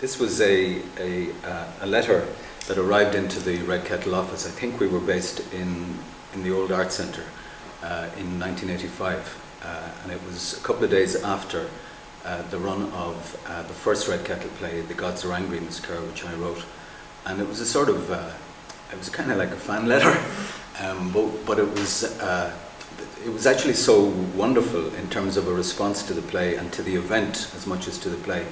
This was a letter that arrived into the Red Kettle office. I think we were based in the old Art Centre in 1985, and it was a couple of days after the run of the first Red Kettle play, The Gods Are Angry, Miss Kerr, which I wrote. And it was a sort of, it was kind of like a fan letter, but it was actually so wonderful in terms of a response to the play and to the event as much as to the play,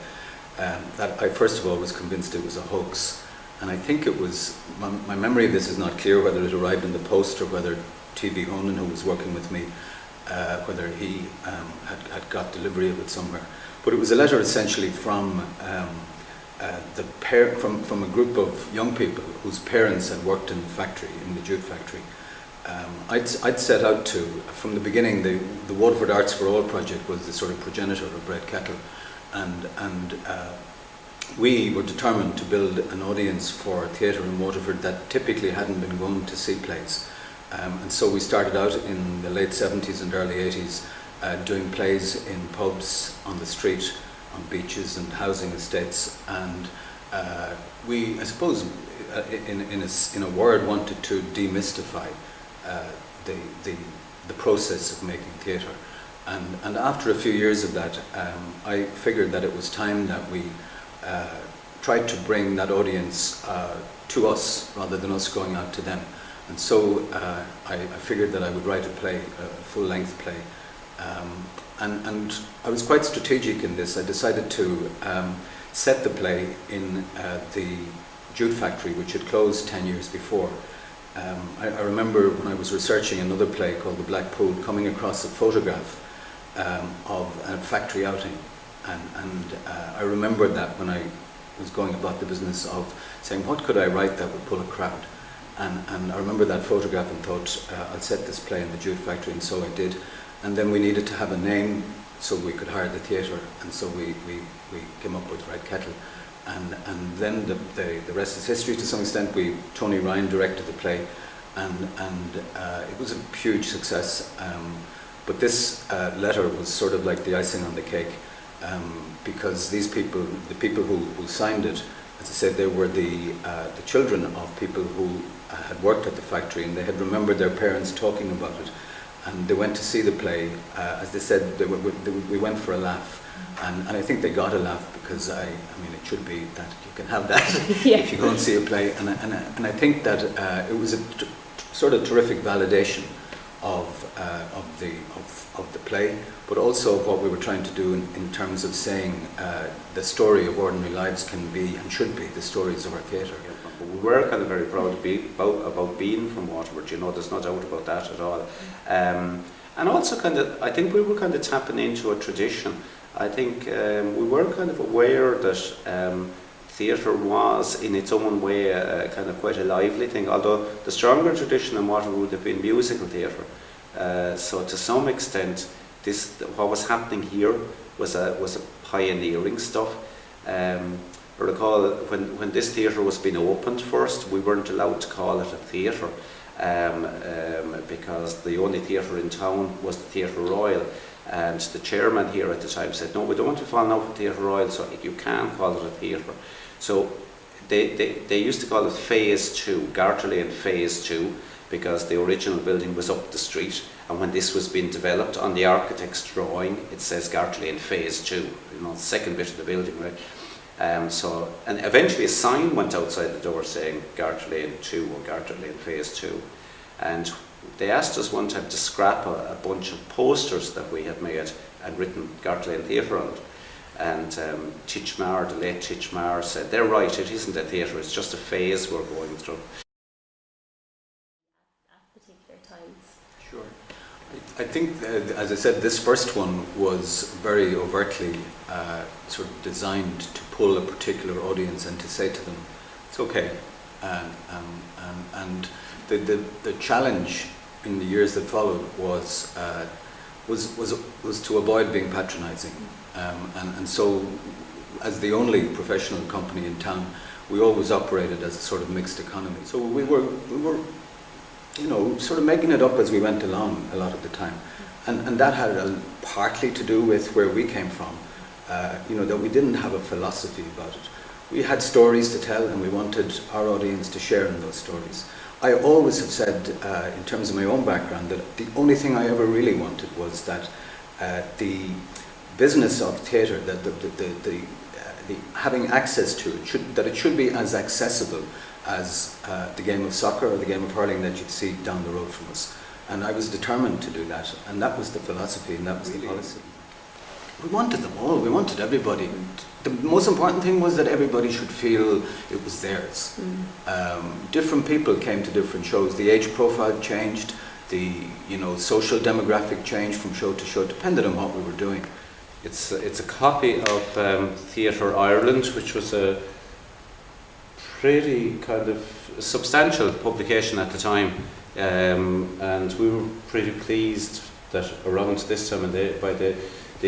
that I first of all was convinced it was a hoax. And I think it was, my memory of this is not clear whether it arrived in the post or whether T.V. Honan, who was working with me, whether he had got delivery of it somewhere. But it was a letter essentially from from a group of young people whose parents had worked in the factory, in the jute factory. I'd set out to, from the beginning, the Waterford Arts for All project was the sort of progenitor of Red Kettle, and we were determined to build an audience for theatre in Waterford that typically hadn't been going to see plays. And so we started out in the late 70s and early 80s doing plays in pubs, on the street, on beaches and housing estates, and we, I suppose, in a word, wanted to demystify the process of making theatre. And after a few years of that, I figured that it was time that we tried to bring that audience to us rather than us going out to them. And so I figured that I would write a play, a full-length play. And I was quite strategic in this. I decided to set the play in the jute factory, which had closed 10 years before. I remember when I was researching another play called The Black Pool, coming across a photograph of a factory outing. And I remembered that when I was going about the business of saying, what could I write that would pull a crowd? And I remember that photograph and thought, I'll set this play in the jute factory, and so I did. And then we needed to have a name so we could hire the theatre, and so we came up with Red Kettle. And then the rest is history to some extent. Tony Ryan directed the play, and it was a huge success. But this letter was sort of like the icing on the cake, because these people, the people who signed it, as I said, they were the children of people who had worked at the factory, and they had remembered their parents talking about it. And they went to see the play. As they said, we went for a laugh. And I think they got a laugh, because I mean, it should be that you can have that Yeah. if you go and see a play. And I think that it was a sort of terrific validation of the play, but also of what we were trying to do in terms of saying the story of ordinary lives can be and should be the stories of our theatre. We were kind of very proud to be about being from Waterford, you know, there's no doubt about that at all. And also kind of, I think we were kind of tapping into a tradition. I think we were kind of aware that theatre was in its own way kind of quite a lively thing, although the stronger tradition in Waterford would have been musical theatre. So to some extent, what was happening here was a pioneering stuff. I recall when this theatre was being opened first, we weren't allowed to call it a theatre because the only theatre in town was the Theatre Royal, and the chairman here at the time said, no, we don't want to fall out with Theatre Royal, so you can't call it a theatre. So they used to call it Phase 2, Garter Lane Phase 2, because the original building was up the street, and when this was being developed on the architect's drawing, it says Garter Lane Phase 2, you know, the second bit of the building, right? And eventually a sign went outside the door saying Garter Lane 2 or Garter Lane Phase 2. And they asked us one time to scrap a bunch of posters that we had made and written Garter Lane Theatre on it. And Titchmarr, the late Titchmarr, said, they're right, it isn't a theatre, it's just a phase we're going through. At particular times. Sure. I think, as I said, this first one was very overtly sort of designed to pull a particular audience and to say to them, it's okay. And the challenge in the years that followed was to avoid being patronising. And so, as the only professional company in town, we always operated as a sort of mixed economy. So we were you know, sort of making it up as we went along a lot of the time. And that had partly to do with where we came from, you know, that we didn't have a philosophy about it. we had stories to tell, and we wanted our audience to share in those stories. I always have said, in terms of my own background, that the only thing I ever really wanted was that the business of theatre, that the having access to it, that it should be as accessible as the game of soccer or the game of hurling that you'd see down the road from us. And I was determined to do that, and that was the philosophy, and that was the policy. We wanted them all, we wanted everybody. The most important thing was that everybody should feel it was theirs. Different people came to different shows. The age profile changed, the social demographic changed from show to show, depended on what we were doing. It's a copy of Theatre Ireland, which was a pretty kind of substantial publication at the time, and we were pretty pleased that around this time, by the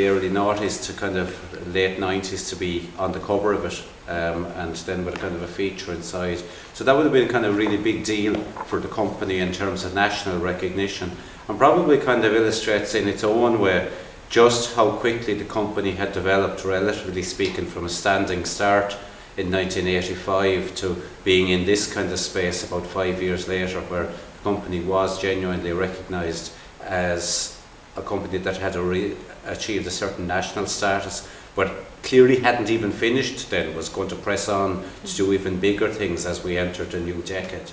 early 90s to kind of late 90s, to be on the cover of it, and then with kind of a feature inside. So that would have been kind of a really big deal for the company in terms of national recognition, and probably kind of illustrates in its own way just how quickly the company had developed, relatively speaking, from a standing start in 1985 to being in this kind of space about 5 years later, where the company was genuinely recognised as a company that had achieved a certain national status, but clearly hadn't even finished then, was going to press on to do even bigger things as we entered a new decade.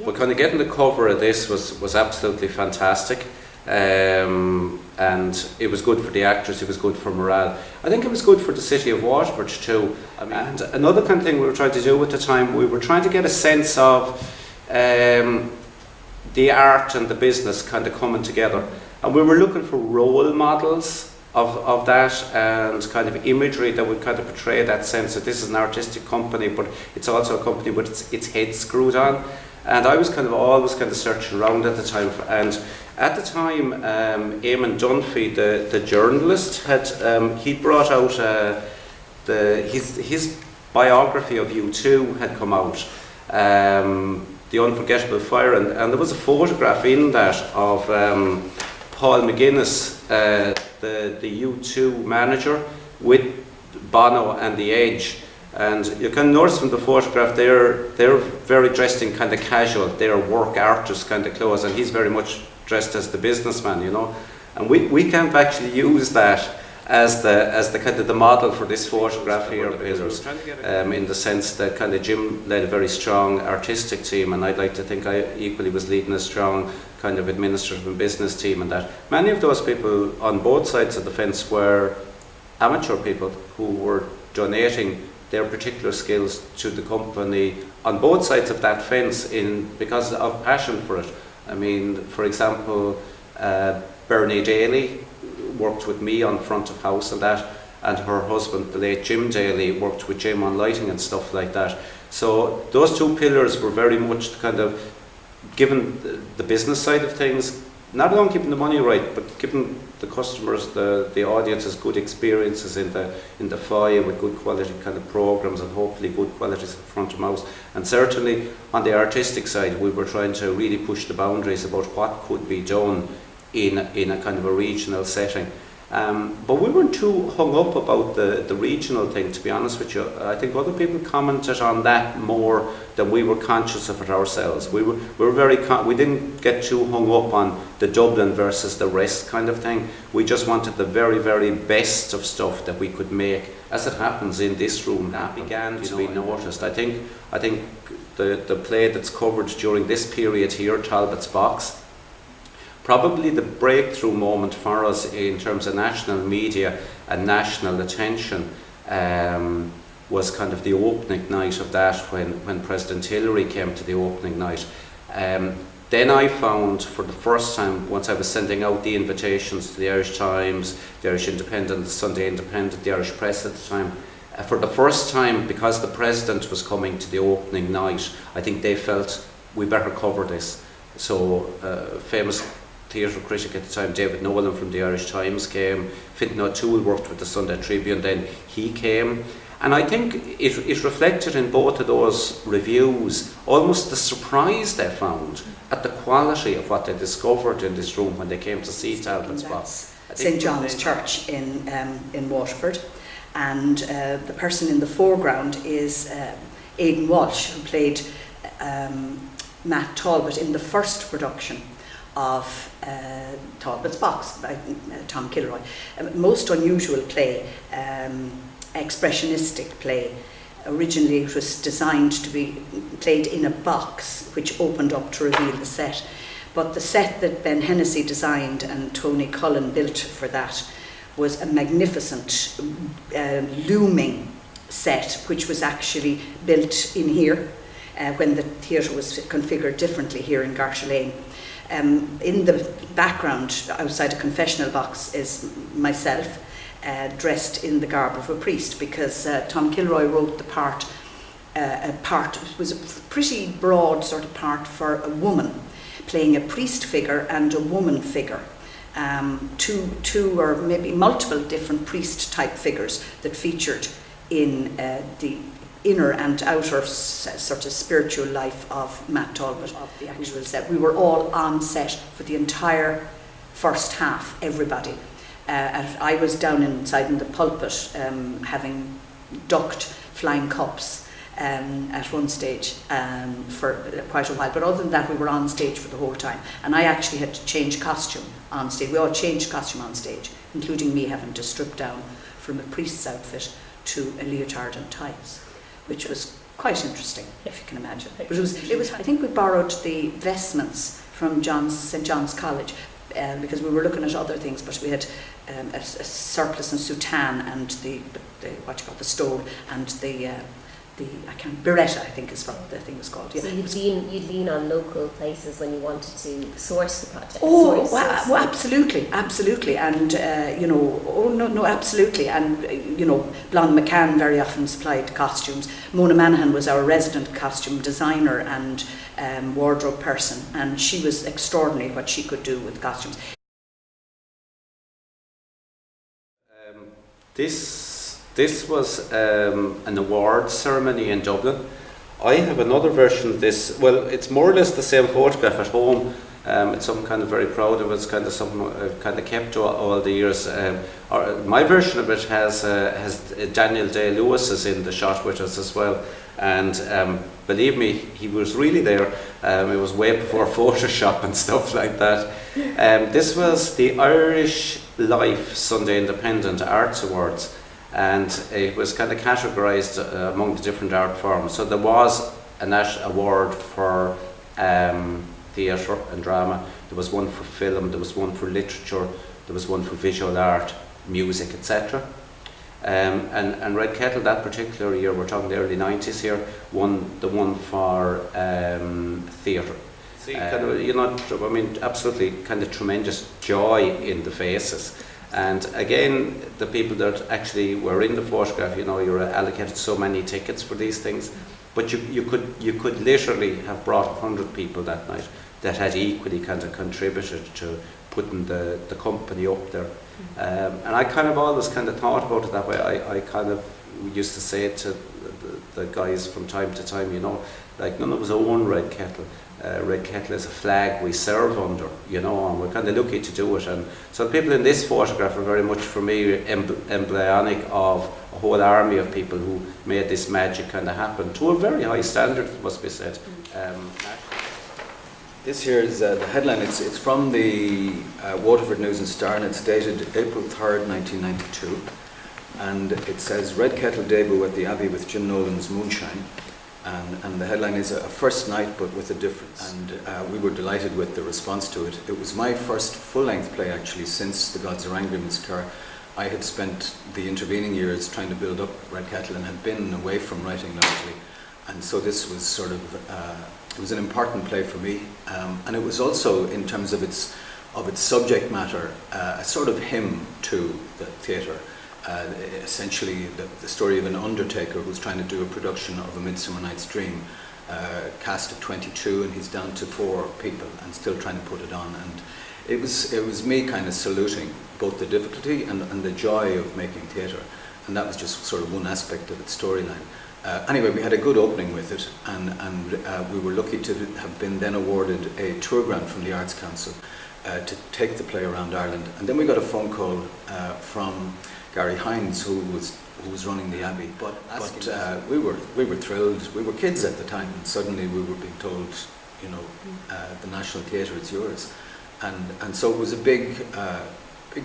But kind of getting the cover of this was absolutely fantastic. And it was good for the actors, it was good for morale. I think it was good for the city of Waterford too. And another kind of thing we were trying to do at the time, we were trying to get a sense of the art and the business kind of coming together. And we were looking for role models of that, and kind of imagery that would kind of portray that sense that this is an artistic company, but it's also a company with its head screwed on. And I was kind of always kind of searching around at the time, and at the time, Eamon Dunphy, the journalist, had he brought out his biography of U2 had come out, The Unforgettable Fire, and there was a photograph in that of Paul McGuinness, the U2 manager, with Bono and The Edge. And you can notice from the photograph they're very dressed in kind of casual, they're work artist kind of clothes, and he's very much dressed as the businessman, And we can't actually use that as the kind of the model for this photograph here of his, in the sense that kind of Jim led a very strong artistic team, and I'd like to think I equally was leading a strong kind of administrative and business team, and that many of those people on both sides of the fence were amateur people who were donating their particular skills to the company on both sides of that fence because of passion for it. I mean, for example, Bernie Daly worked with me on front of house and that, and her husband, the late Jim Daly, worked with Jim on lighting and stuff like that. So those two pillars were very much kind of given the business side of things, not only keeping the money right, but giving the customers, the audiences, good experiences in the foyer with good quality kind of programs, and hopefully good quality front of house. And certainly on the artistic side, we were trying to really push the boundaries about what could be done in a kind of a regional setting. But we weren't too hung up about the regional thing, to be honest with you. I think other people commented on that more than we were conscious of it ourselves. We didn't get too hung up on the Dublin versus the rest kind of thing. We just wanted the very, very best of stuff that we could make. As it happens in this room, that began to be noticed. I think the play that's covered during this period here, Talbot's Box, probably the breakthrough moment for us in terms of national media and national attention was kind of the opening night of that, when President Hillary came to the opening night. Then I found for the first time, once I was sending out the invitations to the Irish Times, the Irish Independent, the Sunday Independent, the Irish Press at the time, for the first time, because the President was coming to the opening night, I think they felt we better cover this. So famous theatre critic at the time, David Nolan from the Irish Times, came. Fintan O'Toole worked with the Sunday Tribune, then he came. And I think it reflected in both of those reviews almost the surprise they found at the quality of what they discovered in this room when they came to see Talbot's Box. St John's Church in Waterford. and the person in the foreground is Aidan Walsh, who played Matt Talbot in the first production of Talbot's Box by Tom Kilroy. A most unusual play, expressionistic play. Originally it was designed to be played in a box which opened up to reveal the set. But the set that Ben Hennessy designed and Tony Cullen built for that was a magnificent looming set, which was actually built in here when the theatre was configured differently here in Garsha Lane. In the background, outside a confessional box, is myself dressed in the garb of a priest, because Tom Kilroy wrote the part. It was a pretty broad sort of part for a woman, playing a priest figure and a woman figure. Two or maybe multiple different priest type figures that featured in the inner and outer sort of spiritual life of Matt Talbot, of the actual set. We were all on set for the entire first half, everybody. I was down inside in the pulpit, having ducked flying cups at one stage for quite a while, but other than that we were on stage for the whole time, and I actually had to change costume on stage. We all changed costume on stage, including me having to strip down from a priest's outfit to a leotard and tights, which was quite interesting, if you can imagine. But it was. I think we borrowed the vestments from St. John's College, because we were looking at other things, but we had a surplice and soutane and the stole and the biretta, I think is what the thing was called. Yeah. So you'd lean on local places when you wanted to source the project. Oh, well, absolutely, and absolutely, and Blonde McCann very often supplied costumes. Mona Manahan was our resident costume designer and wardrobe person, and she was extraordinary what she could do with costumes. This was an award ceremony in Dublin. I have another version of this. Well, it's more or less the same photograph at home. It's something kind of very proud of. It's kind of something I've kind of kept all the years. My version of it has Daniel Day-Lewis is in the shot with us as well. And believe me, he was really there. It was way before Photoshop and stuff like that. This was the Irish Life Sunday Independent Arts Awards. And it was kind of categorised among the different art forms. So there was a national award for theatre and drama, there was one for film, there was one for literature, there was one for visual art, music, etc. And Red Kettle that particular year, we're talking the early 90s here, won the one for theatre. Absolutely kind of tremendous joy in the faces. And again, the people that actually were in the photograph, you're allocated so many tickets for these things, but you could literally have brought 100 people that night that had equally kind of contributed to putting the company up there. And I kind of always kind of thought about it that way. I kind of used to say it to the guys from time to time, like none of us own Red Kettle. Red Kettle is a flag we serve under, and we're kind of lucky to do it. And so the people in this photograph are very much, for me, embryonic of a whole army of people who made this magic kind of happen to a very high standard, it must be said. This here is the headline. It's from the Waterford News and Star, and it's dated April 3rd, 1992. And it says, Red Kettle debut at the Abbey with Jim Nolan's Moonshine. And the headline is a first night but with a difference. And we were delighted with the response to it. It was my first full-length play actually since The Gods Are Angry, Miss Kerr. I had spent the intervening years trying to build up Red Kettle and had been away from writing largely. And so this was sort of, it was an important play for me. And it was also, in terms of its subject matter, a sort of hymn to the theatre. Essentially the story of an undertaker who's trying to do a production of A Midsummer Night's Dream, cast at 22, and he's down to 4 people and still trying to put it on. And it was me kind of saluting both the difficulty and the joy of making theatre, and that was just sort of one aspect of its storyline. Anyway, we had a good opening with it, and we were lucky to have been then awarded a tour grant from the Arts Council to take the play around Ireland. And then we got a phone call from Gary Hines, who was who was running the Abbey. But we were thrilled. We were kids at the time, and suddenly we were being told, you know, the National Theatre, it's yours. And so it was a big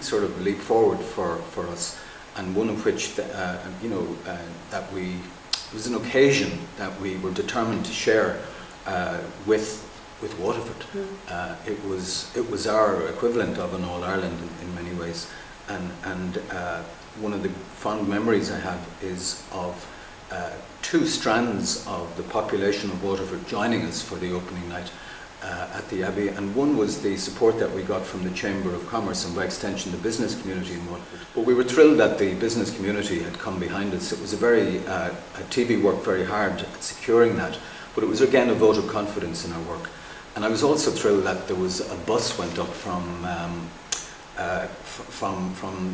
sort of leap forward for us, and one of which, that it was an occasion that we were determined to share with Waterford. It was our equivalent of an All-Ireland in many ways, and one of the fond memories I have is of two strands of the population of Waterford joining us for the opening night at the Abbey, and one was the support that we got from the Chamber of Commerce and by extension the business community in Waterford. But we were thrilled that the business community had come behind us. It was TV worked very hard at securing that, but it was again a vote of confidence in our work. And I was also thrilled that there was a bus went up from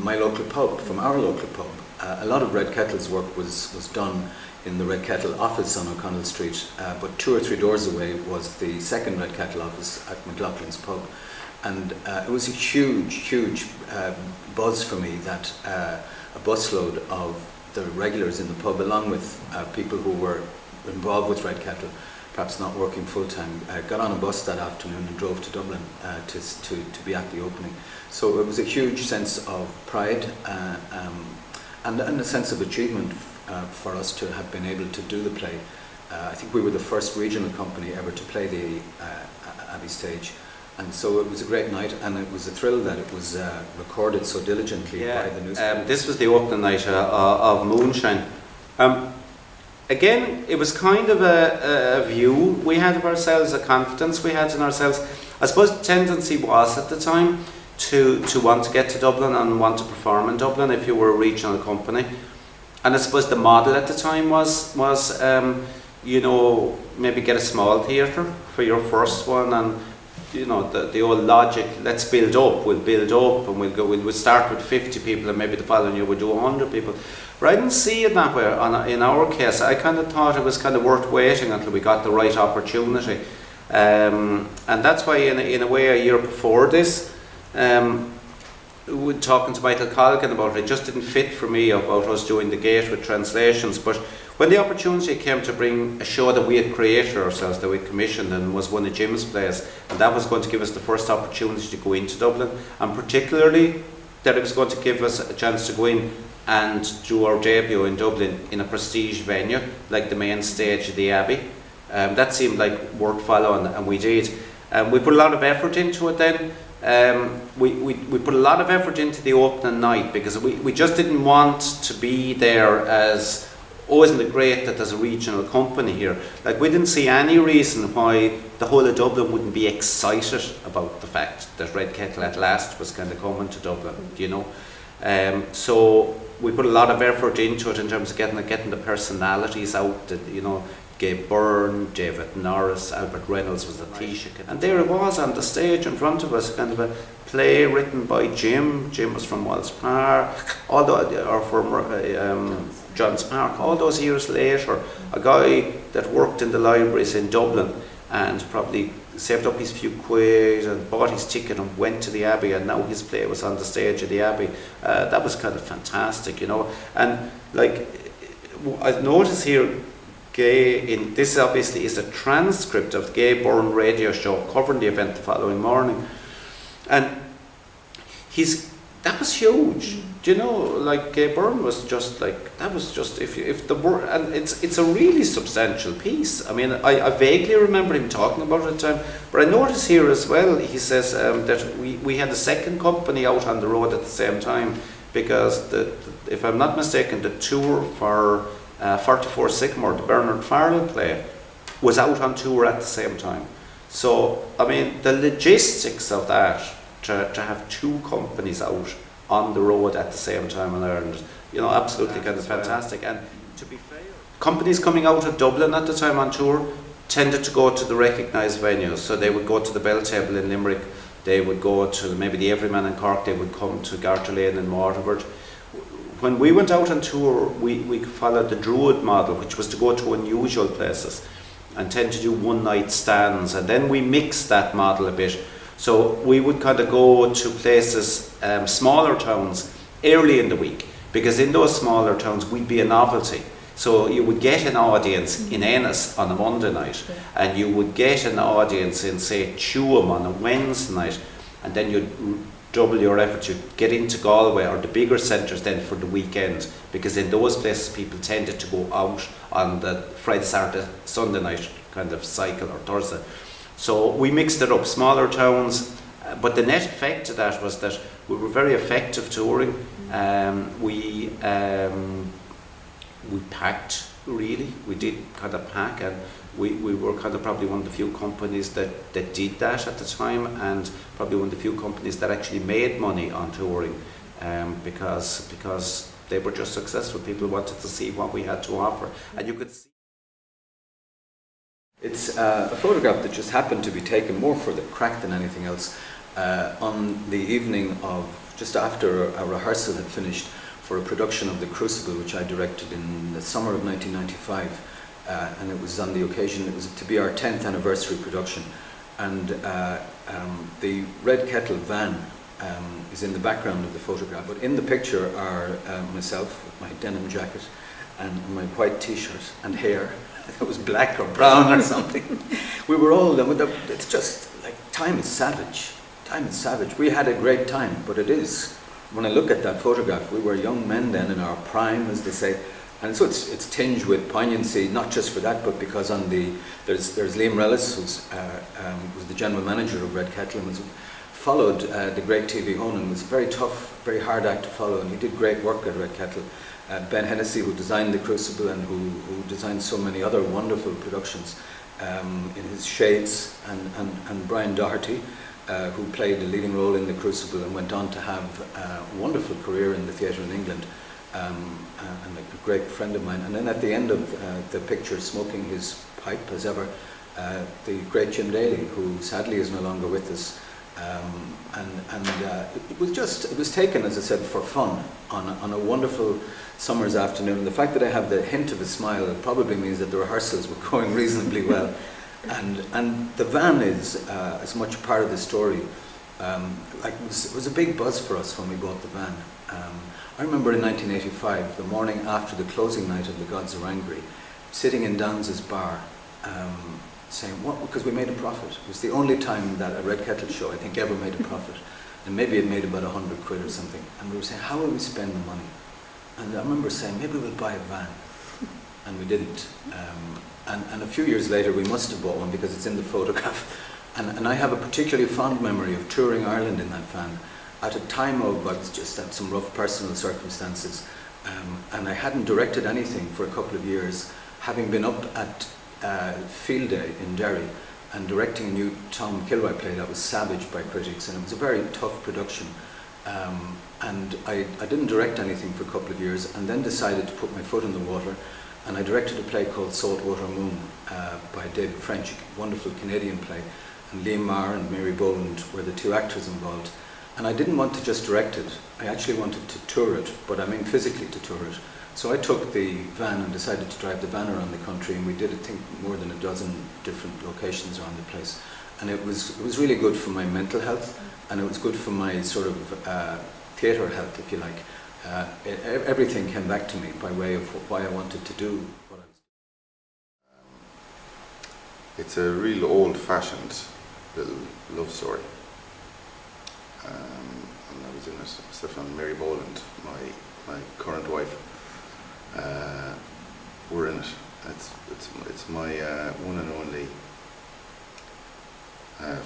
my local pub, from our local pub. A lot of Red Kettle's work was done in the Red Kettle office on O'Connell Street, but 2 or 3 doors away was the second Red Kettle office at McLaughlin's pub. And it was a huge buzz for me that a busload of the regulars in the pub, along with people who were involved with Red Kettle, perhaps not working full-time, got on a bus that afternoon and drove to Dublin to be at the opening. So it was a huge sense of pride and a sense of achievement for us to have been able to do the play. I think we were the first regional company ever to play the Abbey stage, and so it was a great night, and it was a thrill that it was recorded so diligently by the newspaper. This was the opening night of Moonshine. Again, it was kind of a view we had of ourselves, a confidence we had in ourselves. I suppose the tendency was at the time to want to get to Dublin and want to perform in Dublin if you were a regional company. And I suppose the model at the time was maybe get a small theatre for your first one, and the old logic, let's build up, we'll build up, and we'll start with 50 people, and maybe the following year we'll do 100 people. But I didn't see it that way. In our case, I kind of thought it was kind of worth waiting until we got the right opportunity, and that's why in a way a year before this, talking to Michael Colgan about it just didn't fit for me about us doing the gate with translations. But when the opportunity came to bring a show that we had created ourselves, that we commissioned, and was one of Jim's plays, and that was going to give us the first opportunity to go into Dublin, and particularly that it was going to give us a chance to go in and do our debut in Dublin in a prestige venue like the main stage of the Abbey. That seemed like worth following, and we did. We put a lot of effort into it then. We put a lot of effort into the opening night because we just didn't want to be there as, isn't it great that there's a regional company here? Like, we didn't see any reason why the whole of Dublin wouldn't be excited about the fact that Red Kettle at last was kind of coming to Dublin, So we put a lot of effort into it in terms of getting the personalities out, Gabe Byrne, David Norris, Albert Reynolds was the Taoiseach, and there it was on the stage in front of us, kind of a play written by Jim. Jim was from Walls Park, Johns Park. All those years later, a guy that worked in the libraries in Dublin and probably saved up his few quid and bought his ticket and went to the Abbey, and now his play was on the stage of the Abbey. That was kind of fantastic, And like, I've noticed here, this obviously is a transcript of the Gay Byrne radio show covering the event the following morning, and that was huge. Like, Gay Byrne was just like, that was just, if the word, and it's a really substantial piece. I mean, I vaguely remember him talking about it at the time, but I notice here as well, he says that we had a second company out on the road at the same time, because if I'm not mistaken, the tour for 44 Sycamore, the Bernard Farrell play, was out on tour at the same time. So, I mean, the logistics of that, to have two companies out on the road at the same time in Ireland, absolutely kind of fantastic. And to be fair, companies coming out of Dublin at the time on tour tended to go to the recognised venues. So they would go to the Bell Table in Limerick, they would go to maybe the Everyman in Cork, they would come to Garter Lane in Waterford. When we went out on tour, we followed the Druid model, which was to go to unusual places and tend to do one-night stands, and then we mixed that model a bit. So we would kind of go to places, smaller towns, early in the week, because in those smaller towns we'd be a novelty. So you would get an audience in Ennis on a Monday night, and you would get an audience in, say, Tuam on a Wednesday night, and then you'd double your efforts. You'd get into Galway or the bigger centres then for the weekend, because in those places people tended to go out on the Friday, Saturday, Sunday night kind of cycle, or Thursday. So we mixed it up, smaller towns, but the net effect of that was that we were very effective touring. We packed, really. We did kind of pack, and we were kind of probably one of the few companies that did that at the time, and probably one of the few companies that actually made money on touring, because they were just successful. People wanted to see what we had to offer, and you could see. It's a photograph that just happened to be taken more for the crack than anything else on the evening of, just after a rehearsal had finished for a production of The Crucible, which I directed in the summer of 1995, and it was on the occasion, it was to be our 10th anniversary production, and the Red Kettle van is in the background of the photograph, but in the picture are myself with my denim jacket and my white t-shirt and hair. It was black or brown or something. We were all, it's just like, time is savage. Time is savage. We had a great time, but it is. When I look at that photograph, we were young men then in our prime, as they say, and so it's tinged with poignancy, not just for that, but because on there's Liam Rellis, who's was the general manager of Red Kettle, and followed the great TV Honan. It was a very tough, very hard act to follow, and he did great work at Red Kettle. Ben Hennessy, who designed The Crucible and who designed so many other wonderful productions in his shades, and Brian Doherty, who played a leading role in The Crucible and went on to have a wonderful career in the theatre in England, and a great friend of mine. And then at the end of the picture, smoking his pipe as ever, the great Jim Daly, who sadly is no longer with us. It was taken, as I said, for fun on a wonderful summer's afternoon. The fact that I have the hint of a smile, it probably means that the rehearsals were going reasonably well. And the van is as much part of the story. It was a big buzz for us when we bought the van. I remember in 1985, the morning after the closing night of The Gods Are Angry, sitting in Downes's bar, saying, what? Because we made a profit. It was the only time that a Red Kettle show, I think, ever made a profit. And maybe it made about 100 quid or something. And we were saying, how will we spend the money? And I remember saying, maybe we'll buy a van. And we didn't. And a few years later, we must have bought one because it's in the photograph. And I have a particularly fond memory of touring Ireland in that van at a time of, I was just at some rough personal circumstances. And I hadn't directed anything for a couple of years, having been up at Field Day in Derry and directing a new Tom Kilroy play that was savaged by critics, and it was a very tough production. And I didn't direct anything for a couple of years, and then decided to put my foot in the water, and I directed a play called Saltwater Moon by David French, a wonderful Canadian play, and Liam Maher and Mary Boland were the two actors involved. And I didn't want to just direct it, I actually wanted to tour it, but I mean physically to tour it. So I took the van and decided to drive the van around the country, and we did, I think, more than a dozen different locations around the place. And it was really good for my mental health, and it was good for my sort of theatre health, if you like. Everything came back to me by way of why I wanted to do what I was doing. It's a real old-fashioned little love story. And I was in it, myself and Mary Boland, my current wife. We're in it. It's my one and only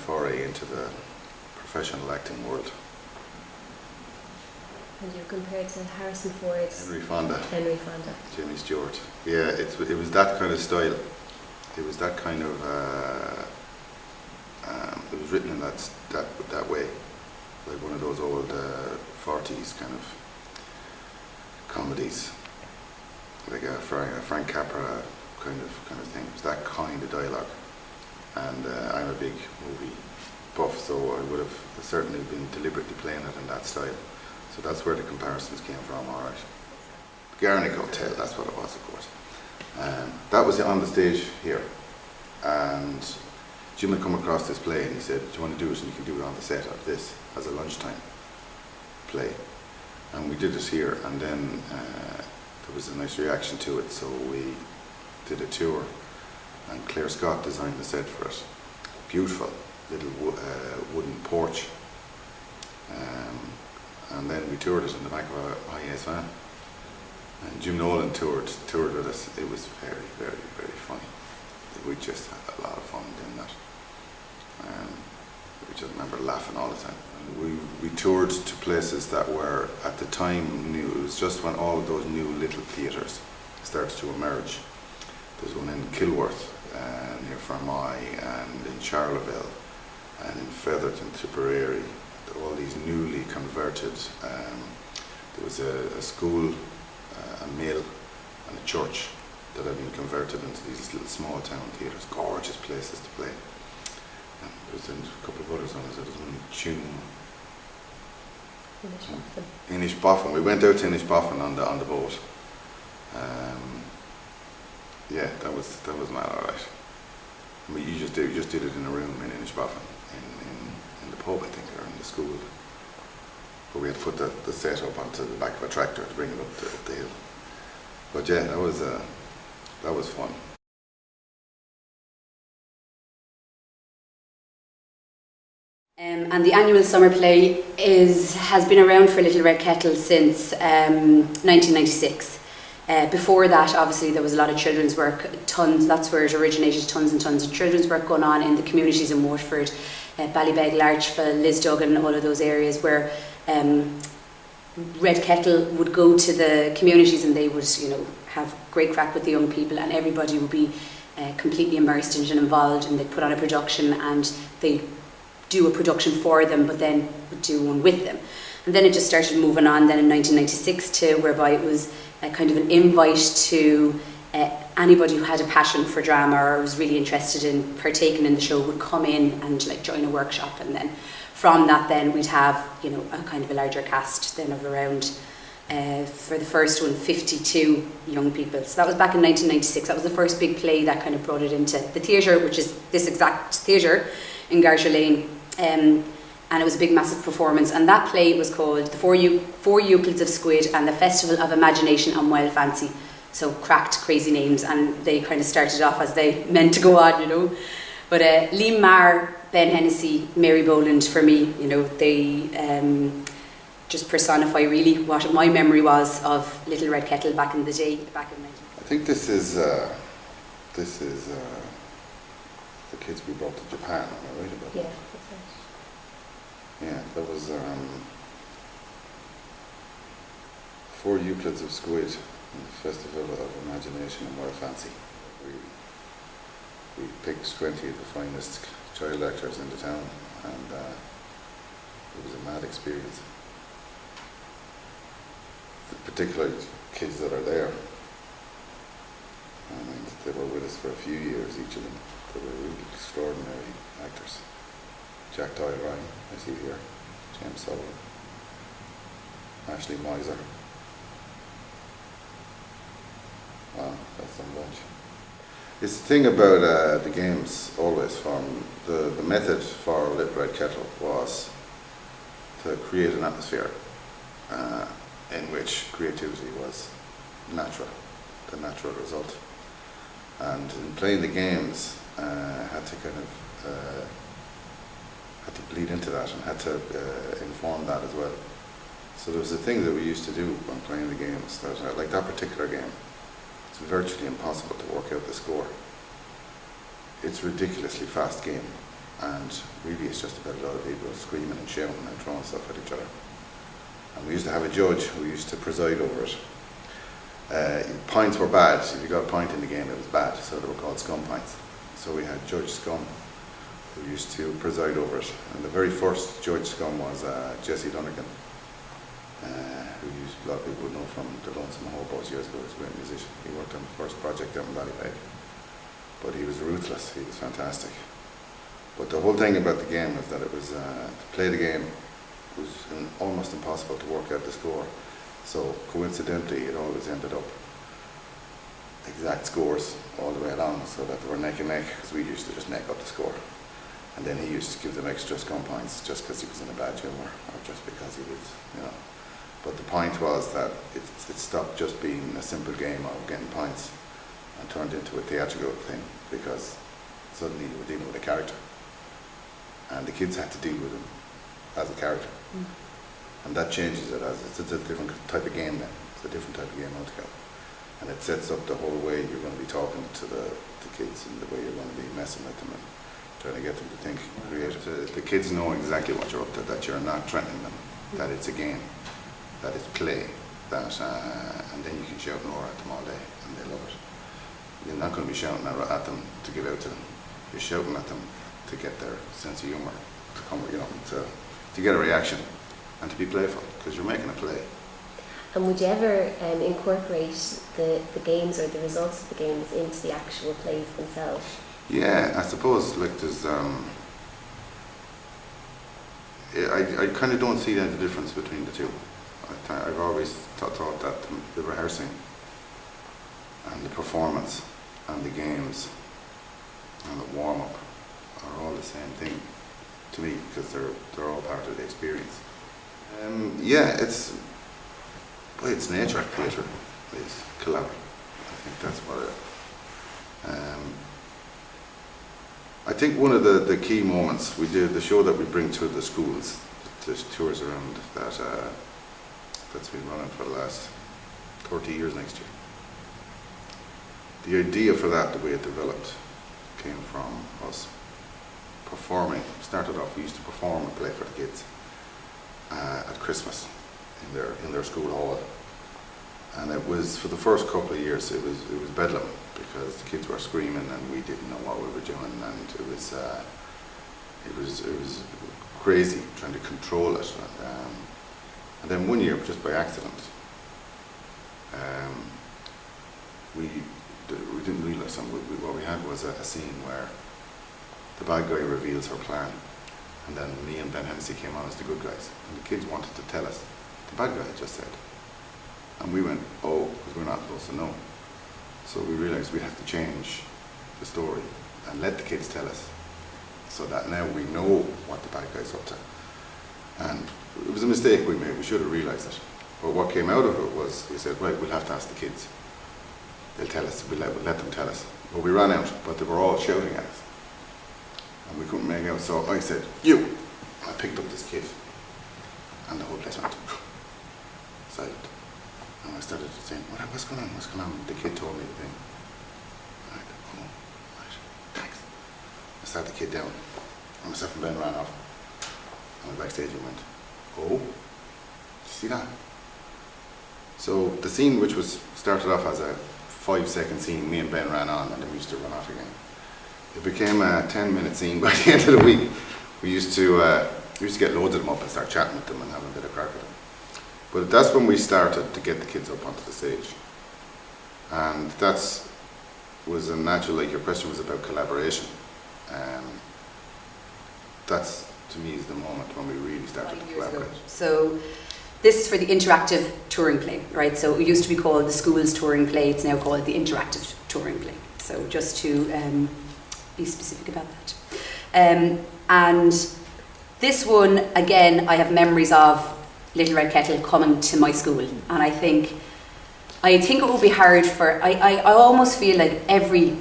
foray into the professional acting world. And you're compared to Harrison Ford, Henry Fonda, Jimmy Stewart. Yeah, it was that kind of style. It was that kind of. It was written in that way, like one of those old 40s kind of comedies, like a Frank Capra kind of thing. It was that kind of dialogue, and I'm a big movie buff, so I would have certainly been deliberately playing it in that style. So that's where the comparisons came from. All right, Garnick Hotel, that's what it was, of course. That was on the stage here, and Jim had come across this play and he said, do you want to do it? And you can do it on the set of this as a lunchtime play. And we did it here, and then there was a nice reaction to it, so we did a tour, and Claire Scott designed the set for it. Beautiful little wooden porch. And then we toured it in the back of a high-ace van. And Jim Nolan toured with us. It was very, very, very funny. We just had a lot of fun doing that. We just remember laughing all the time. And we toured to places that were, at the time, new. It was just when all of those new little theatres started to emerge. There's one in Kilworth, near Fermoy, and in Charleville, and in Featherton, Tipperary. All these newly converted. There was a school, a mill, and a church that had been converted into these little small town theatres, gorgeous places to play. And there was a couple of others on it. There was one in Tuam. Inishbofin. We went out to Inishbofin on the boat. Yeah, that was mad, all right. I mean, you just did it in a room in Inishbofin, in the pub, I think, or in the school. But we had to put the set up onto the back of a tractor to bring it up the hill. But yeah, that was fun. And the annual summer play has been around for Little Red Kettle since 1996. Before that, obviously, there was a lot of children's work, tons, that's where it originated, tons and tons of children's work going on in the communities in Waterford, Ballybeg, Larchville, Lisduggan, all of those areas where Red Kettle would go to the communities and they would, have great crack with the young people, and everybody would be completely immersed in it and involved, and they'd put on a production and they'd do a production for them, but then would do one with them. And then it just started moving on then in 1996 to whereby it was a kind of an invite to anybody who had a passion for drama or was really interested in partaking in the show would come in and join a workshop, and then from that then we'd have a kind of a larger cast then of around for the first one 52 young people. So that was back in 1996. That was the first big play that kind of brought it into the theatre, which is this exact theatre in Garter Lane. And it was a big, massive performance. And that play was called The Four Euclids of Squid and the Festival of Imagination and Wild Fancy. So cracked, crazy names, and they kind of started off as they meant to go on, But Liam Maher, Ben Hennessy, Mary Boland, for me, they just personify really what my memory was of Little Red Kettle back in the day, back in 19. I think this is the kids we brought to Japan. Am I right about that? Yeah, that's right. Yeah, that was 4 Euclids of Squid in the Festival of Imagination and Wild Fancy. We picked 20 of the finest child actors in the town, and it was a mad experience. Particularly kids that are there. I mean, they were with us for a few years, each of them. They were really extraordinary actors. Jack Doyle Ryan, I see here, James Sullivan, Ashley Miser. Wow, that's some bunch. It's the thing about the games always from the method for Little Red Kettle was to create an atmosphere in which creativity was natural, the natural result. And in playing the games, had to kind of had to bleed into that and had to inform that as well. So there was a thing that we used to do when playing the games, that like that particular game, it's virtually impossible to work out the score. It's a ridiculously fast game, and really it's just about a lot of people screaming and shouting and throwing stuff at each other. And we used to have a judge who used to preside over it. Points were bad. If you got a point in the game, it was bad, so they were called scum points. So we had Judge Scum, who used to preside over it. And the very first Judge Scum was Jesse Dunnigan, who a lot of people would know from the Lonesome Hobos years ago. He was a great musician. He worked on the first project out in Ballybeg. But he was ruthless. He was fantastic. But the whole thing about the game was that it was, to play the game was almost impossible to work out the score. So coincidentally, it always ended up exact scores all the way along, so that they were neck and neck, because we used to just neck up the score. And then he used to give them extra scum points just because he was in a bad humour, or just because he was, But the point was that it stopped just being a simple game of getting points and turned into a theatrical thing, because suddenly you were dealing with a character and the kids had to deal with him as a character. And that changes it. It's a different type of game then. It's a different type of game altogether. And it sets up the whole way you're going to be talking to the kids and the way you're going to be messing with them and trying to get them to think creative. The kids know exactly what you're up to, that you're not threatening them, that it's a game, that it's play, that and then you can shout and roar at them all day and they love it. You're not going to be shouting at them to give out to them. You're shouting at them to get their sense of humour, to come, to get a reaction and to be playful, because you're making a play. And would you ever incorporate the games or the results of the games into the actual plays themselves? Yeah, I suppose, like, there's I kind of don't see the difference between the two. I've always thought that the rehearsing and the performance and the games and the warm-up are all the same thing to me, because they're all part of the experience. Yeah, it's nature theatre, it's collaborative. I think that's what it. I think one of the key moments we did, the show that we bring to the schools, there's tours around that's been running for the last 30 years next year. The idea for that, the way it developed, came from us performing. Started off, we used to perform and play for the kids at Christmas in their school hall, and it was, for the first couple of years, it was bedlam, because the kids were screaming and we didn't know what we were doing, and it was crazy trying to control it. And then one year, just by accident, we didn't realise something. What we had was a scene where the bad guy reveals her plan, and then me and Ben Hennessy came on as the good guys, and the kids wanted to tell us the bad guy had just said, and we went, oh, because we're not supposed to know. So we realised we'd have to change the story and let the kids tell us, so that now we know what the bad guy's up to. And it was a mistake we made. We should have realised it. But what came out of it was, we said, right, we'll have to ask the kids. They'll tell us. We'll let them tell us. But we ran out, but they were all shouting at us, and we couldn't make out. So I said, you. I picked up this kid, and the whole place went silent. And I started saying, what's going on? What's going on? The kid told me the thing. And I said, oh, right, thanks. I sat the kid down, and myself and Ben ran off. And the backstage and went, oh, did you see that? So the scene, which was started off as a 5-second scene, me and Ben ran on, and then we used to run off again. It became a 10-minute scene by the end of the week. We used to get loads of them up and start chatting with them and having a bit of crack with them. But that's when we started to get the kids up onto the stage. And was a natural, like your question was about collaboration. That's, to me, is the moment when we really started to collaborate. So this is for the interactive touring play, right? So it used to be called the school's touring play. It's now called the interactive touring play. So just to be specific about that. And this one, again, I have memories of Little Red Kettle coming to my school, and I think it would be hard for, I almost feel like every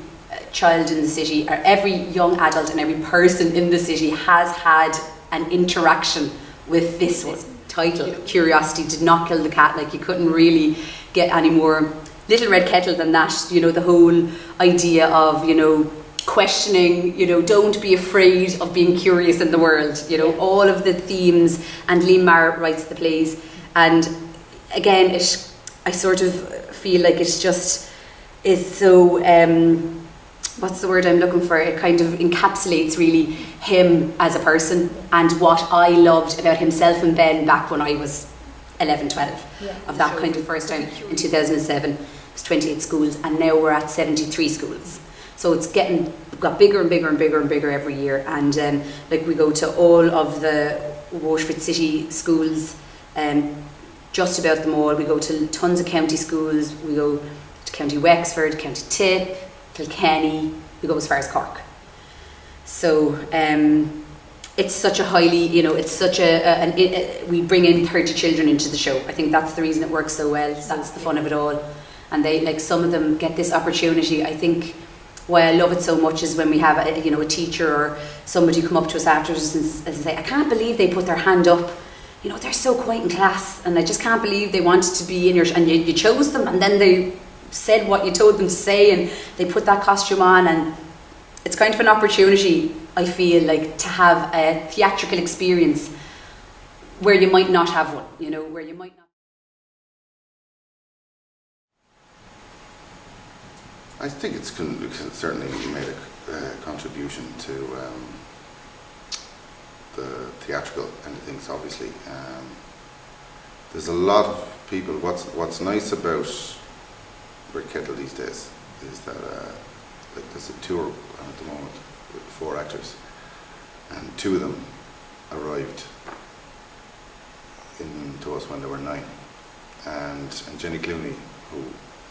child in the city, or every young adult and every person in the city has had an interaction with this one. Title, Curiosity Did Not Kill the Cat. Like, you couldn't really get any more Little Red Kettle than that. The whole idea of, questioning, don't be afraid of being curious in the world, all of the themes, and Liam Maher writes the plays, and again, I sort of feel like it's so, what's the word I'm looking for? It kind of encapsulates really him as a person, and what I loved about himself and Ben back when I was 11, 12, of that kind of first time in 2007. It was 28 schools, and now we're at 73 schools. So it's got bigger and bigger and bigger and bigger every year. And we go to all of the Waterford City schools, just about them all. We go to tons of county schools. We go to County Wexford, County Tip, Kilkenny. We go as far as Cork. So it's such a highly, you know, it's such we bring in 30 children into the show. I think that's the reason it works so well. That's the fun of it all. And they, like, some of them get this opportunity. I think why I love it so much is when we have a teacher or somebody come up to us afterwards and say, I can't believe they put their hand up. You know, they're so quiet in class, and I just can't believe they wanted to be in your, and you chose them, and then they said what you told them to say, and they put that costume on, and it's kind of an opportunity, I feel like, to have a theatrical experience where you might not have one, you know, where you might not. I think it's certainly made a contribution to the theatrical end of things. Obviously, there's a lot of people. What's nice about Red Kettle these days is that like there's a tour at the moment with 4 actors, and 2 of them arrived to us when they were 9, and Jenny Clooney, who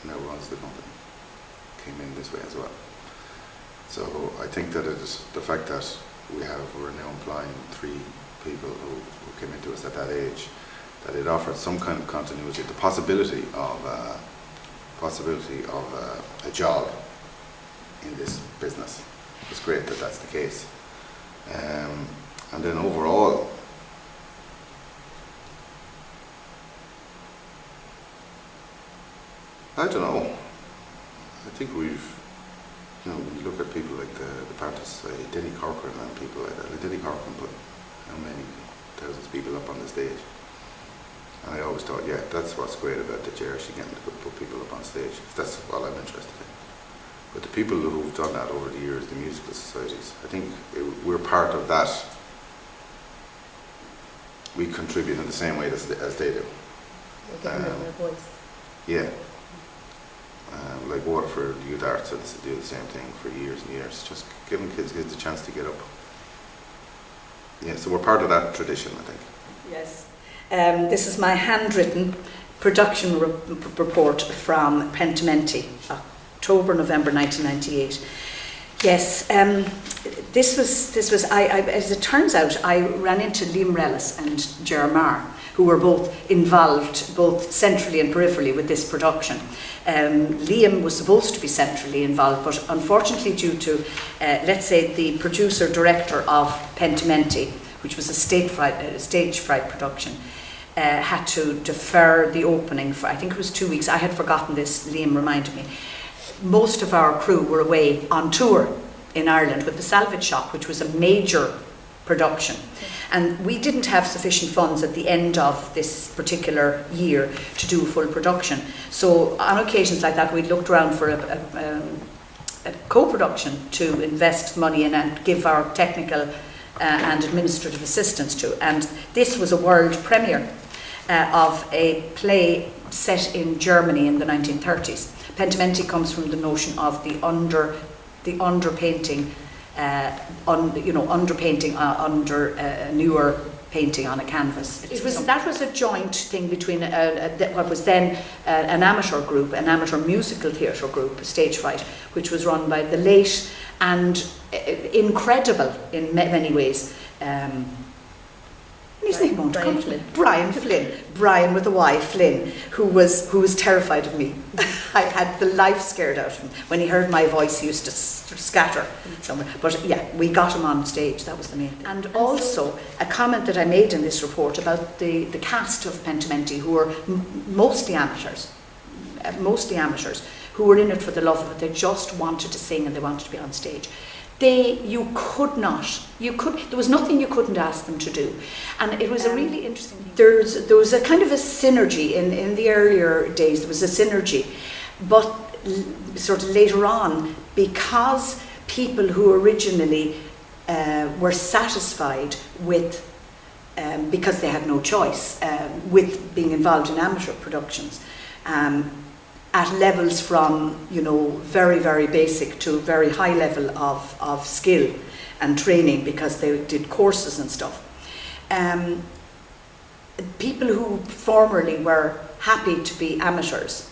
now runs the company, came in this way as well. So I think that the fact that we're now employing 3 people who came into us at that age, that it offered some kind of continuity, the possibility of a job in this business. It's great that that's the case. And then overall, I don't know. I think we've, you know, when you look at people like the Panthers, Denny Corcoran and people like that. Like Denny Corcoran put how many thousands of people up on the stage. And I always thought, yeah, that's what's great about the chair. She getting to put people up on stage. That's what I'm interested in. But the people who've done that over the years, the musical societies, I think we're part of that. We contribute in the same way as they do. We're getting their voice. Yeah. Like Waterford Youth Arts do the same thing for years and years, just giving kids a chance to get up. Yeah, so we're part of that tradition, I think. Yes. This is my handwritten production report from Pentimenti, October, November 1998. Yes, this was. As it turns out, I ran into Liam Rellis and Jermar, who were both involved, both centrally and peripherally, with this production. Liam was supposed to be centrally involved, but unfortunately, due to, let's say, the producer-director of Pentimenti, which was a stage fright production, had to defer the opening for, I think it was 2 weeks. I had forgotten this, Liam reminded me. Most of our crew were away on tour in Ireland with the Salvage Shop, which was a major production. And we didn't have sufficient funds at the end of this particular year to do a full production. So on occasions like that, we looked around for a co-production to invest money in and give our technical and administrative assistance to. And this was a world premiere of a play set in Germany in the 1930s. Pentimenti comes from the notion of the underpainting, underpainting under a newer painting on a canvas. That was a joint thing between what was then an amateur group, an amateur musical theatre group, Stage Fright, which was run by the late and incredible in many ways. His name won't come to me. Brian Flynn. Brian with a Y, Flynn, who was terrified of me. I had the life scared out of him. When he heard my voice, he used to scatter somewhere. But yeah, we got him on stage. That was the main thing. And also, a comment that I made in this report about the cast of Pentimenti, who were mostly amateurs, who were in it for the love of it. They just wanted to sing and they wanted to be on stage. There was nothing you couldn't ask them to do. And it was a really interesting thing. There was a kind of a synergy in the earlier days, there was a synergy. But sort of later on, because people who originally were satisfied with, because they had no choice, with being involved in amateur productions, at levels from, very, very basic to very high level of skill and training, because they did courses and stuff. People who formerly were happy to be amateurs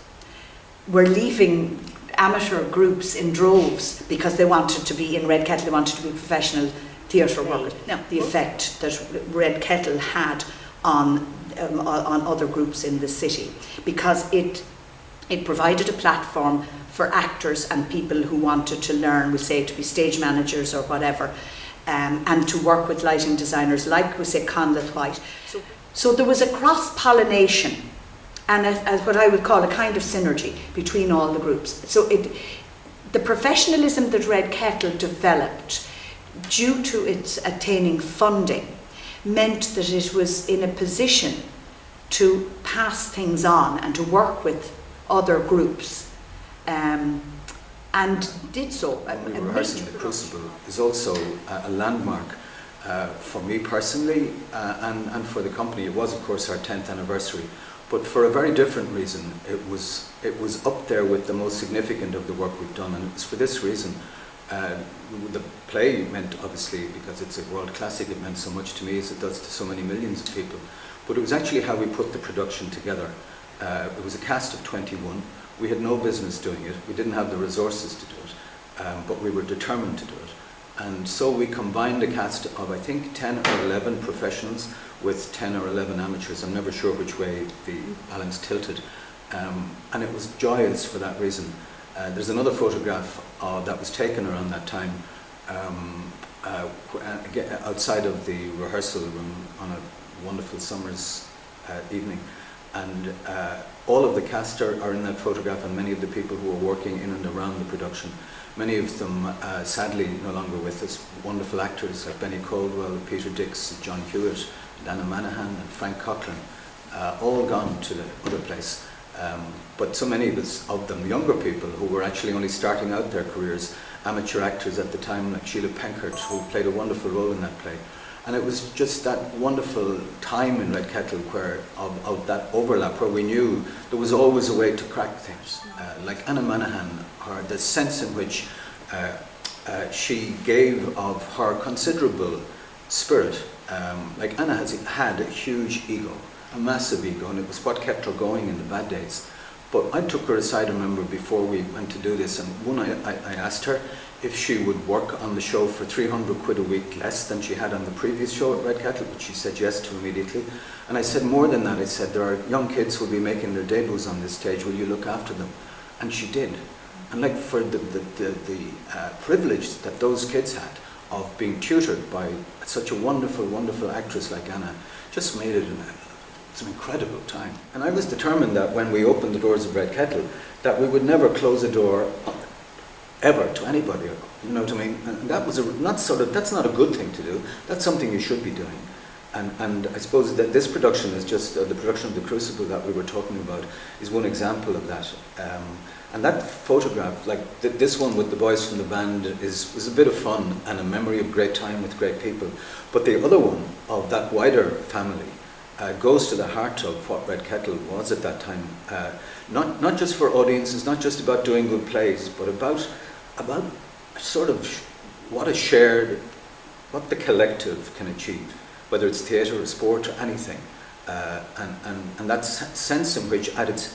were leaving amateur groups in droves because they wanted to be in Red Kettle, they wanted to be professional theatre workers. Now, the effect that Red Kettle had on other groups in the city, because it provided a platform for actors and people who wanted to learn, we say, to be stage managers or whatever, and to work with lighting designers like, we say, Conleth White. So there was a cross-pollination and as what I would call a kind of synergy between all the groups. So the professionalism that Red Kettle developed, due to its attaining funding, meant that it was in a position to pass things on and to work with other groups, and did so. When we were rehearsing The Crucible is also a landmark for me personally and for the company. It was, of course, our 10th anniversary, but for a very different reason. It was up there with the most significant of the work we've done, and it was for this reason. The play meant, obviously, because it's a world classic, it meant so much to me as it does to so many millions of people. But it was actually how we put the production together. It was a cast of 21. We had no business doing it. We didn't have the resources to do it, but we were determined to do it. And so we combined a cast of, I think, 10 or 11 professionals with 10 or 11 amateurs. I'm never sure which way the balance tilted. And it was joyous for that reason. There's another photograph that was taken around that time outside of the rehearsal room on a wonderful summer's evening. And all of the cast are in that photograph, and many of the people who were working in and around the production. Many of them, sadly, no longer with us. Wonderful actors like Benny Caldwell, Peter Dix, John Hewitt, Anna Manahan and Frank Cochran, all gone to the other place. But so many of them, younger people who were actually only starting out their careers, amateur actors at the time like Sheila Penkert, who played a wonderful role in that play. And it was just that wonderful time in Red Kettle where of that overlap, where we knew there was always a way to crack things. Like Anna Manahan, the sense in which she gave of her considerable spirit. Like Anna had a huge ego, a massive ego, and it was what kept her going in the bad days. But I took her aside, I remember, before we went to do this, and I asked her if she would work on the show for 300 quid a week less than she had on the previous show at Red Kettle, which she said yes to immediately. And I said more than that. I said, there are young kids who will be making their debuts on this stage, will you look after them? And she did. And like for the privilege that those kids had of being tutored by such a wonderful, wonderful actress like Anna, just made it an incredible time. And I was determined that when we opened the doors of Red Kettle, that we would never close a door ever to anybody, you know what I mean? And that was that's not a good thing to do. That's something you should be doing. And I suppose that this production is just, the production of The Crucible that we were talking about, is one example of that. And that photograph, like this one with the boys from the band, was a bit of fun and a memory of great time with great people. But the other one of that wider family goes to the heart of what Red Kettle was at that time. Not just for audiences, not just about doing good plays, but about sort of what the collective can achieve, whether it's theatre or sport or anything. And that sense in which,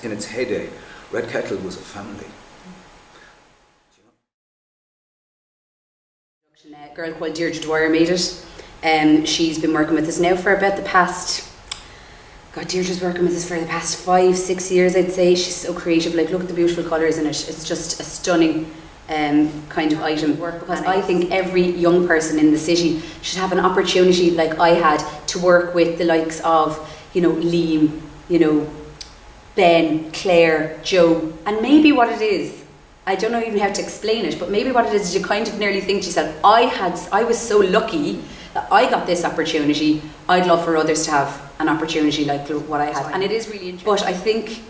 in its heyday, Red Kettle was a family. A girl called Deirdre Dwyer made it. She's been working with us now for about the past... Deirdre's working with us for the past 5-6 years, I'd say. She's so creative. Like, look at the beautiful colours in it. It's just a stunning kind of item. Because I think every young person in the city should have an opportunity, like I had, to work with the likes of, Liam, Ben, Claire, Joe. And maybe what it is, I don't know even how to explain it, but maybe what it is you kind of nearly think to yourself, I was so lucky that I got this opportunity. I'd love for others to have an opportunity like what I had. And it is really interesting. But I think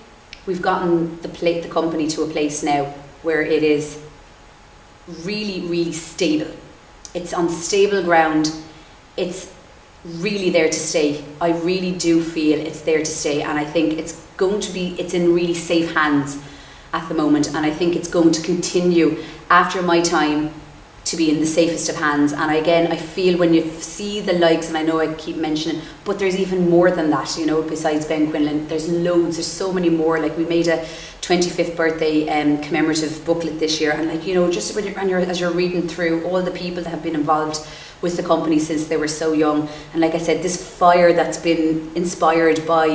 we've gotten the company to a place now where it is really, really stable. It's on stable ground. It's really there to stay. I really do feel it's there to stay, and I think it's in really safe hands at the moment, and I think it's going to continue after my time to be in the safest of hands. And again, I feel when you see the likes, and I know I keep mentioning, but there's even more than that, besides Ben Quinlan. There's there's so many more. Like, we made a 25th birthday commemorative booklet this year, and just when as you're reading through all the people that have been involved with the company since they were so young. And like I said, this fire that's been inspired by,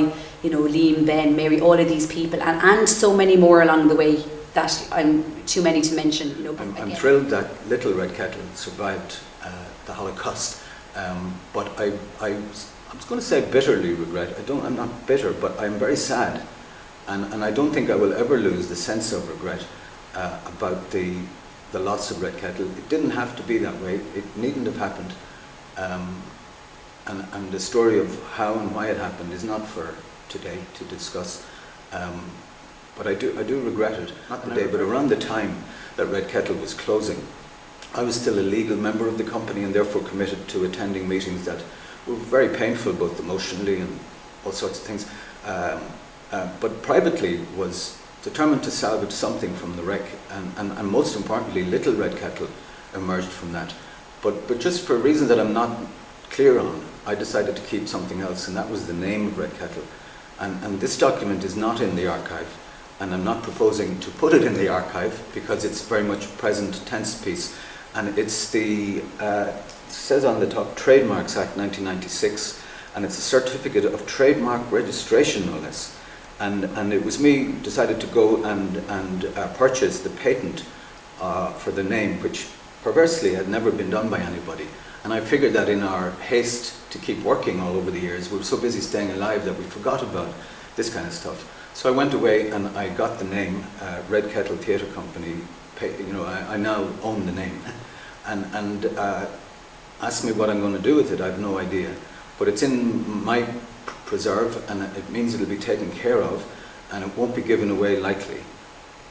you know, Liam, Ben, Mary, all of these people, and so many more along the way that I'm too many to mention. You know, I'm thrilled that Little Red Kettle survived the Holocaust, but I was going to say bitterly regret. I'm not bitter, but I'm very sad, and I don't think I will ever lose the sense of regret about the loss of Red Kettle. It didn't have to be that way. It needn't have happened, and the story of how and why it happened is not for today to discuss. But I do regret it. Not the day, but around the time that Red Kettle was closing, I was still a legal member of the company and therefore committed to attending meetings that were very painful, both emotionally and all sorts of things. But privately was determined to salvage something from the wreck, and most importantly, Little Red Kettle emerged from that. But just for a reason that I'm not clear on, I decided to keep something else, and that was the name of Red Kettle. And this document is not in the archive, and I'm not proposing to put it in the archive because it's very much a present tense piece. And it's the, it says on the top, Trademarks Act 1996, and it's a certificate of trademark registration, no less. And it was me decided to go and purchase the patent for the name, which perversely had never been done by anybody. And I figured that in our haste to keep working all over the years, we were so busy staying alive that we forgot about this kind of stuff. So I went away and I got the name, Red Kettle Theatre Company. You know, I now own the name. And ask me what I'm going to do with it, I have no idea. But it's in my preserve, and it means it'll be taken care of, and it won't be given away lightly.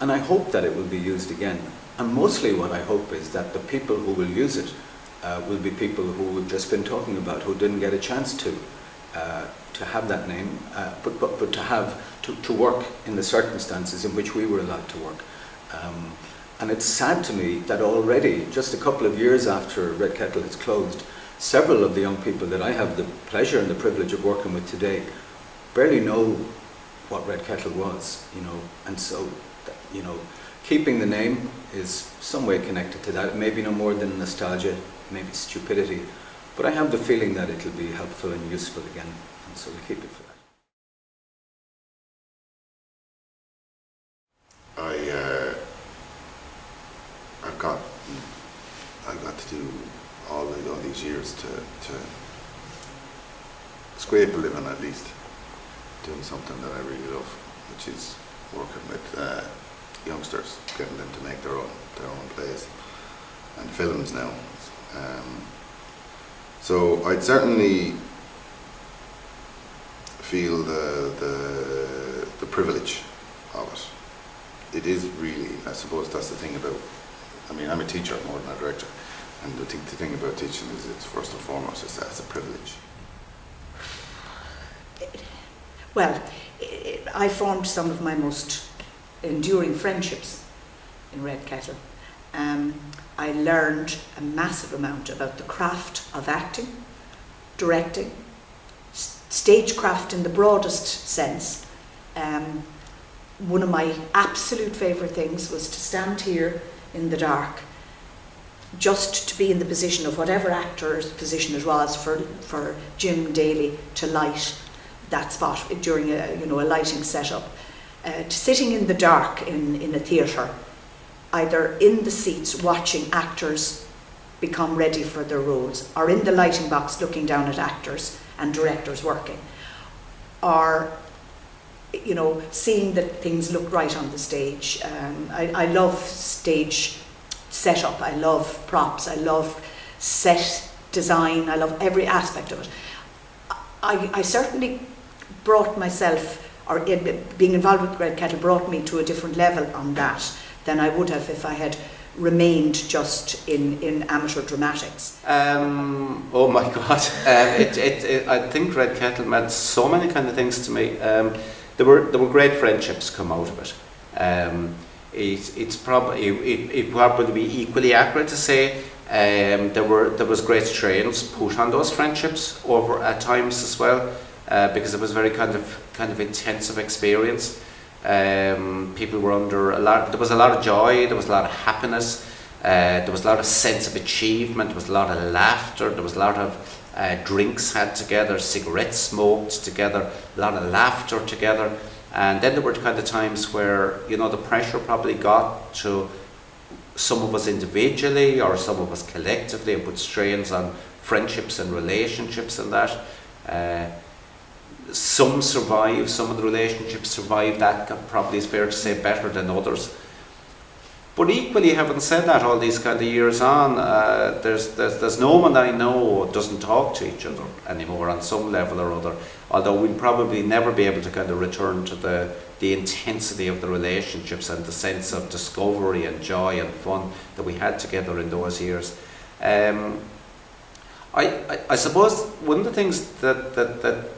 And I hope that it will be used again. And mostly what I hope is that the people who will use it will be people who we've just been talking about, who didn't get a chance to have that name, but to work in the circumstances in which we were allowed to work. And it's sad to me that already, just a couple of years after Red Kettle has closed, several of the young people that I have the pleasure and the privilege of working with today barely know what Red Kettle was, you know, and so, you know, keeping the name is some way connected to that, maybe no more than nostalgia, maybe stupidity, but I have the feeling that it'll be helpful and useful again, and so we'll keep it for that. I've got to do all these years to scrape a living, at least doing something that I really love, which is working with youngsters, getting them to make their own plays and films now. So I'd certainly feel the privilege of it. It is really, I suppose that's the thing about, I mean, I'm a teacher more than a director, and the thing about teaching is it's first and foremost is that it's a privilege. Well, I formed some of my most enduring friendships in Red Kettle. I learned a massive amount about the craft of acting, directing, stagecraft in the broadest sense. One of my absolute favourite things was to stand here in the dark, just to be in the position of whatever actor's position it was for Jim Daly to light that spot during a lighting setup. Sitting in the dark in a theatre, either in the seats watching actors become ready for their roles, or in the lighting box looking down at actors and directors working, or seeing that things look right on the stage. I love stage setup, I love props, I love set design, I love every aspect of it. I certainly brought myself, or being involved with Red Kettle brought me to a different level on that than I would have if I had remained just in amateur dramatics. Oh my God! I think Red Kettle meant so many kind of things to me. There were great friendships come out of it. It probably be equally accurate to say there was great strains put on those friendships over at times as well, because it was very kind of intensive experience. People were under a lot. There was a lot of joy. There was a lot of happiness. There was a lot of sense of achievement, there was a lot of laughter, there was a lot of drinks had together, cigarettes smoked together, a lot of laughter together. And then there were kind of times where, you know, the pressure probably got to some of us individually or some of us collectively and put strains on friendships and relationships and that. Some survived, some of the relationships survived that, probably is fair to say, better than others. But equally, having said that, all these kind of years on, there's no one I know doesn't talk to each other anymore on some level or other. Although we'll probably never be able to kind of return to the intensity of the relationships and the sense of discovery and joy and fun that we had together in those years. I suppose one of the things that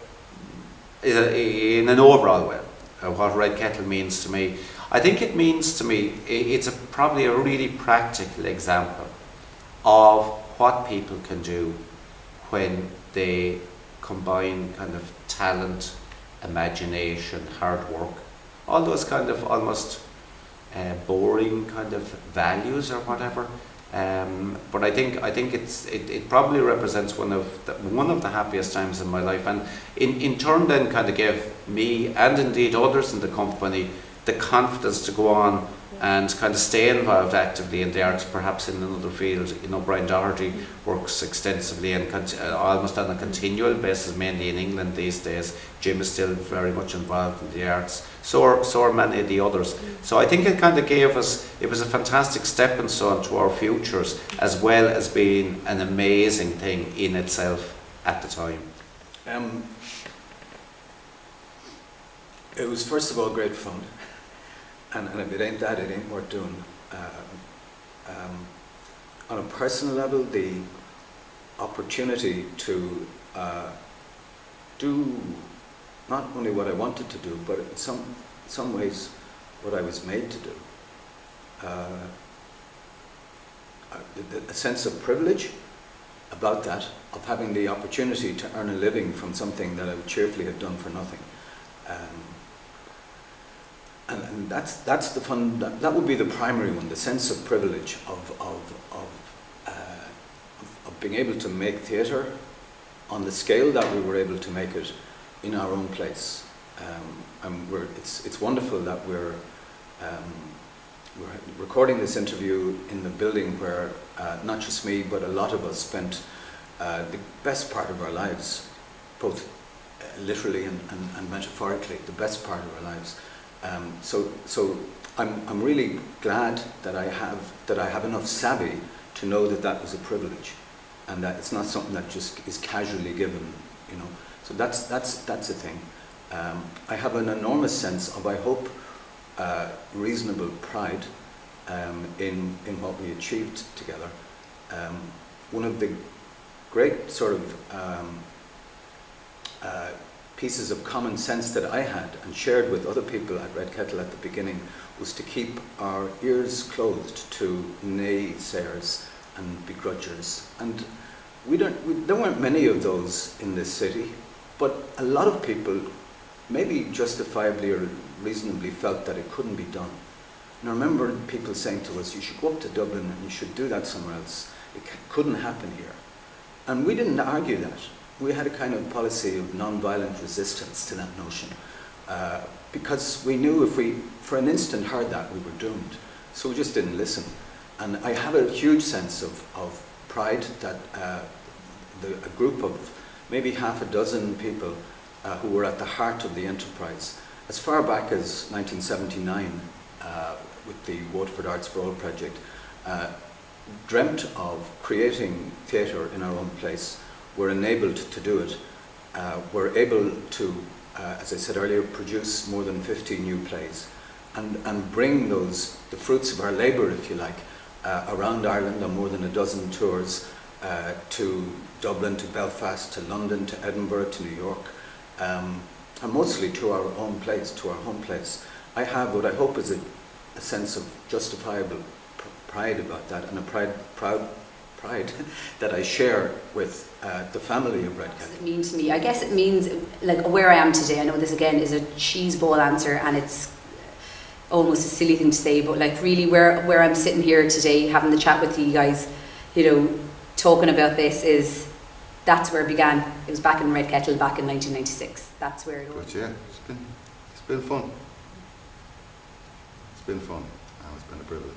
in an overall way, what Red Kettle means to me, I think it means to me, it's probably a really practical example of what people can do when they combine kind of talent, imagination, hard work, all those kind of almost boring kind of values or whatever. But I think it probably represents one of the happiest times in my life, and in turn then kind of gave me and indeed others in the company the confidence to go on and kind of stay involved actively in the arts, perhaps in another field. You know, Brian Doherty works extensively and almost on a continual basis, mainly in England these days. Jim is still very much involved in the arts. So are many of the others. So I think it kind of gave us, it was a fantastic stepping stone to our futures, as well as being an amazing thing in itself at the time. It was first of all great fun. And if it ain't that, it ain't worth doing. On a personal level, the opportunity to do not only what I wanted to do, but in some ways what I was made to do. A sense of privilege about that, of having the opportunity to earn a living from something that I would cheerfully have done for nothing. And that's the fun. That would be the primary one. The sense of privilege of being able to make theatre on the scale that we were able to make it in our own place. And it's wonderful that we're recording this interview in the building where not just me but a lot of us spent the best part of our lives, both literally and metaphorically, the best part of our lives. So I'm really glad that I have enough savvy to know that that was a privilege, and that it's not something that just is casually given, you know. So that's a thing. I have an enormous sense of, I hope, reasonable pride in what we achieved together. One of the great sort of pieces of common sense that I had and shared with other people at Red Kettle at the beginning was to keep our ears closed to naysayers and begrudgers. And there weren't many of those in this city, but a lot of people maybe justifiably or reasonably felt that it couldn't be done. And I remember people saying to us, you should go up to Dublin and you should do that somewhere else. It couldn't happen here. And we didn't argue that. We had a kind of policy of non-violent resistance to that notion, because we knew if we, for an instant, heard that, we were doomed. So we just didn't listen. And I have a huge sense of pride that a group of maybe half a dozen people who were at the heart of the enterprise, as far back as 1979, with the Waterford Arts for All project, dreamt of creating theatre in our own place. Were enabled to do it. Were able to, as I said earlier, produce more than 50 new plays and bring the fruits of our labour, if you like, around Ireland on more than a dozen tours, to Dublin, to Belfast, to London, to Edinburgh, to New York, and mostly to our own place, to our home place. I have what I hope is a sense of justifiable pride about that, and a proud pride that I share with the family of Red Kettle. What does it mean to me? I guess it means, like, where I am today. I know this again is a cheese ball answer, and it's almost a silly thing to say, but like really where I'm sitting here today having the chat with you guys, you know, talking about this that's where it began. It was back in Red Kettle back in 1996. That's where it was. But yeah, it's been fun. It's been fun, and it's been a privilege.